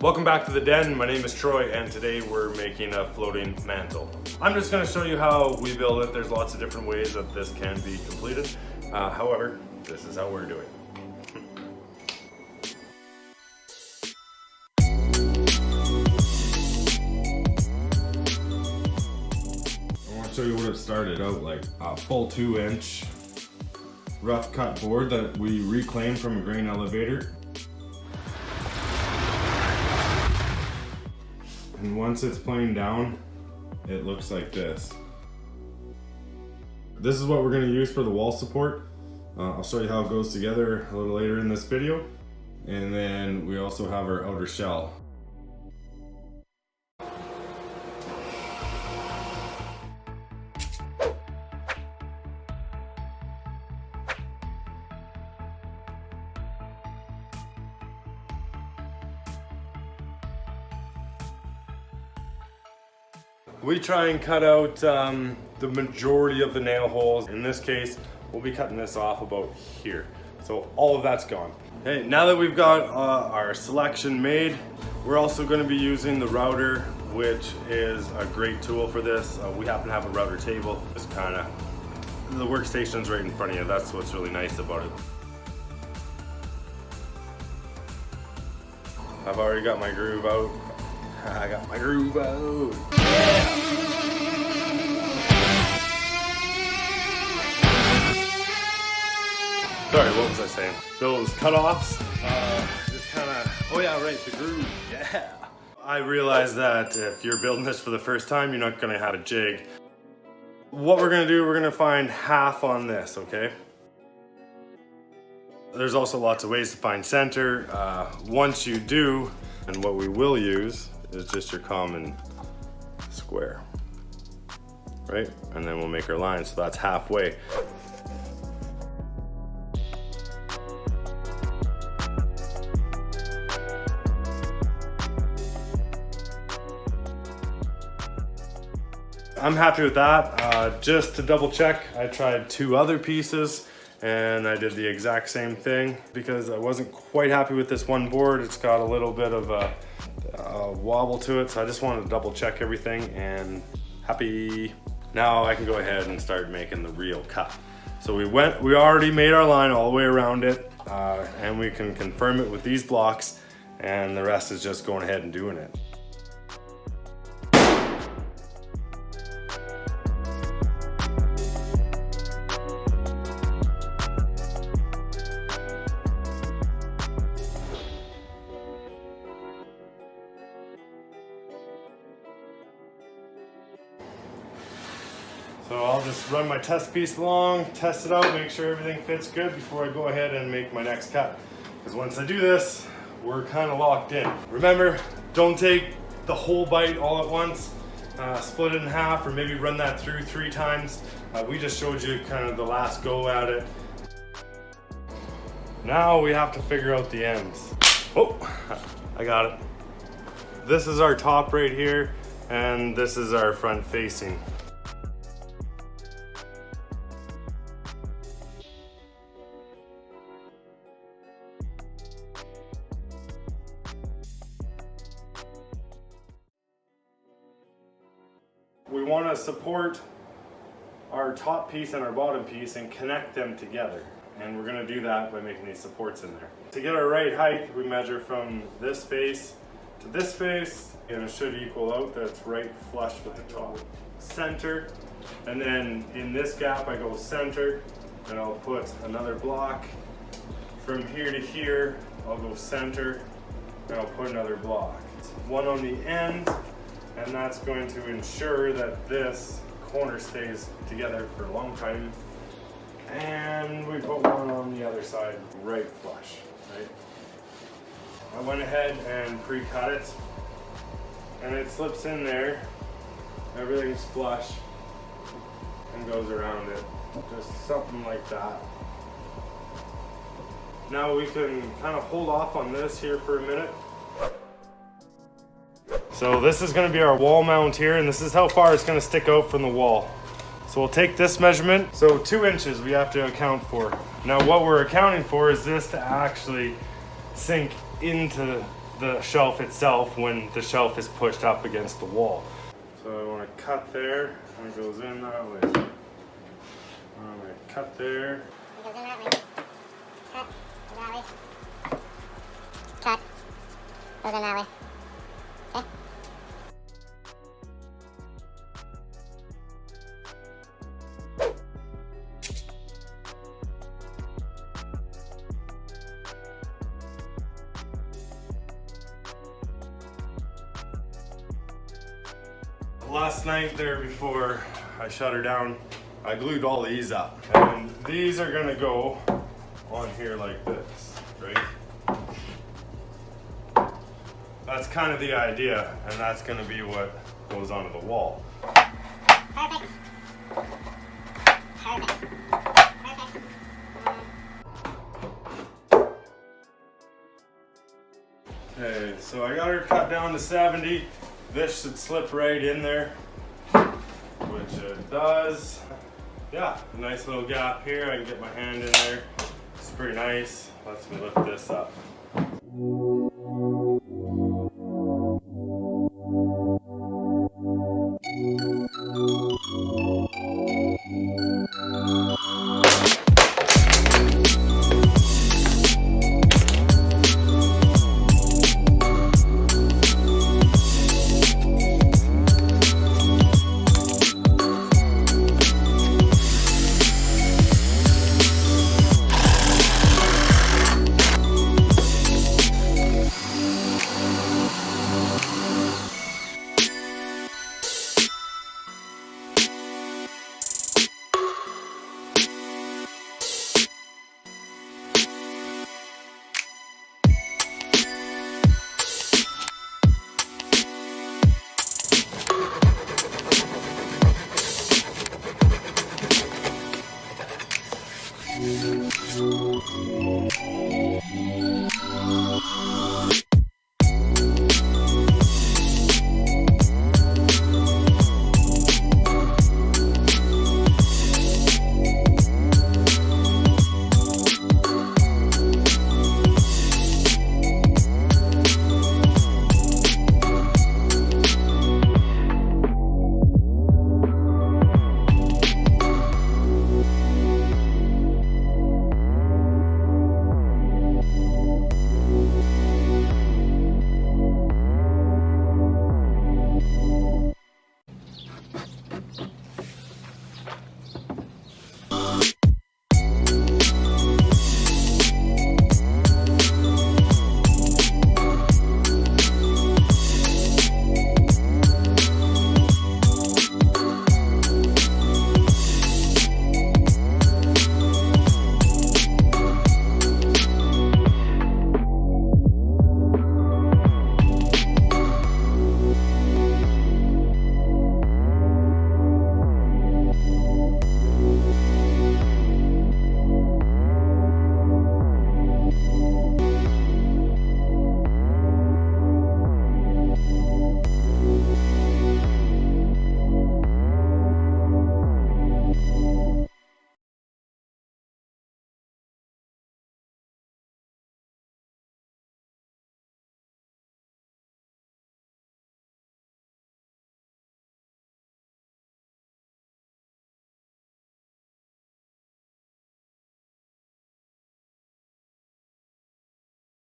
Welcome back to the den. My name is Troy and today we're making a floating mantle. I'm just going to show you how we build it. There's lots of different ways that this can be completed. However, this is how we're doing it. I want to show you what it started out like. A full 2-inch rough cut board that we reclaimed from a grain elevator. And once it's planed down, it looks like this. This is what we're going to use for the wall support. I'll show you how it goes together a little later in this video. And then we also have our outer shell. We try and cut out the majority of the nail holes. In this case, we'll be cutting this off about here. So all of that's gone. Hey, now that we've got our selection made, we're also going to be using the router, which is a great tool for this. We happen to have a router table. Just kind of, the workstation's right in front of you. That's what's really nice about it. I've already got my groove out. I got my groove out. Sorry, what was I saying? Those cutoffs, just kind of, oh yeah, right, the groove, yeah. I realize that if you're building this for the first time, you're not gonna have a jig. What we're gonna do, we're gonna find half on this, okay? There's also lots of ways to find center. Once you do, and what we will use is just your common square, right? And then we'll make our line, so that's halfway. I'm happy with that. Just to double check, I tried 2 other pieces and I did the exact same thing because I wasn't quite happy with this one board. It's got a little bit of a wobble to it, so I just wanted to double check everything and happy. Now I can go ahead and start making the real cut. So we already made our line all the way around it, and we can confirm it with these blocks, and the rest is just going ahead and doing it. So I'll just run my test piece along, test it out, make sure everything fits good before I go ahead and make my next cut. Because once I do this, we're kind of locked in. Remember, don't take the whole bite all at once. Split it in half or maybe run that through 3 times. We just showed you kind of the last go at it. Now we have to figure out the ends. Oh, I got it. This is our top right here, and this is our front facing. We want to support our top piece and our bottom piece and connect them together. And we're going to do that by making these supports in there. To get our right height, we measure from this face to this face, and it should equal out. That's right flush with the top. Center, and then in this gap I go center, and I'll put another block. From here to here, I'll go center, and I'll put another block. One on the end, and that's going to ensure that this corner stays together for a long time. And we put one on the other side, right flush, right? I went ahead and pre-cut it, and it slips in there. Everything's flush and goes around it, just something like that. Now we can kind of hold off on this here for a minute. So this is going to be our wall mount here, and this is how far it's going to stick out from the wall. So we'll take this measurement. So 2 inches we have to account for. Now what we're accounting for is this to actually sink into the shelf itself when the shelf is pushed up against the wall. So I want to cut there, and it goes in that way. I'm going to cut there. It goes in that way. Cut. Goes that way. Cut. Goes in that way. Okay. Last night there before I shut her down, I glued all these up. And these are gonna go on here like this, right? That's kind of the idea, and that's gonna be what goes onto the wall. Perfect. Perfect. Perfect. Okay, so I got her cut down to 70. This should slip right in there, which it does. Yeah, a nice little gap here. I can get my hand in there. It's pretty nice. Lets me lift this up.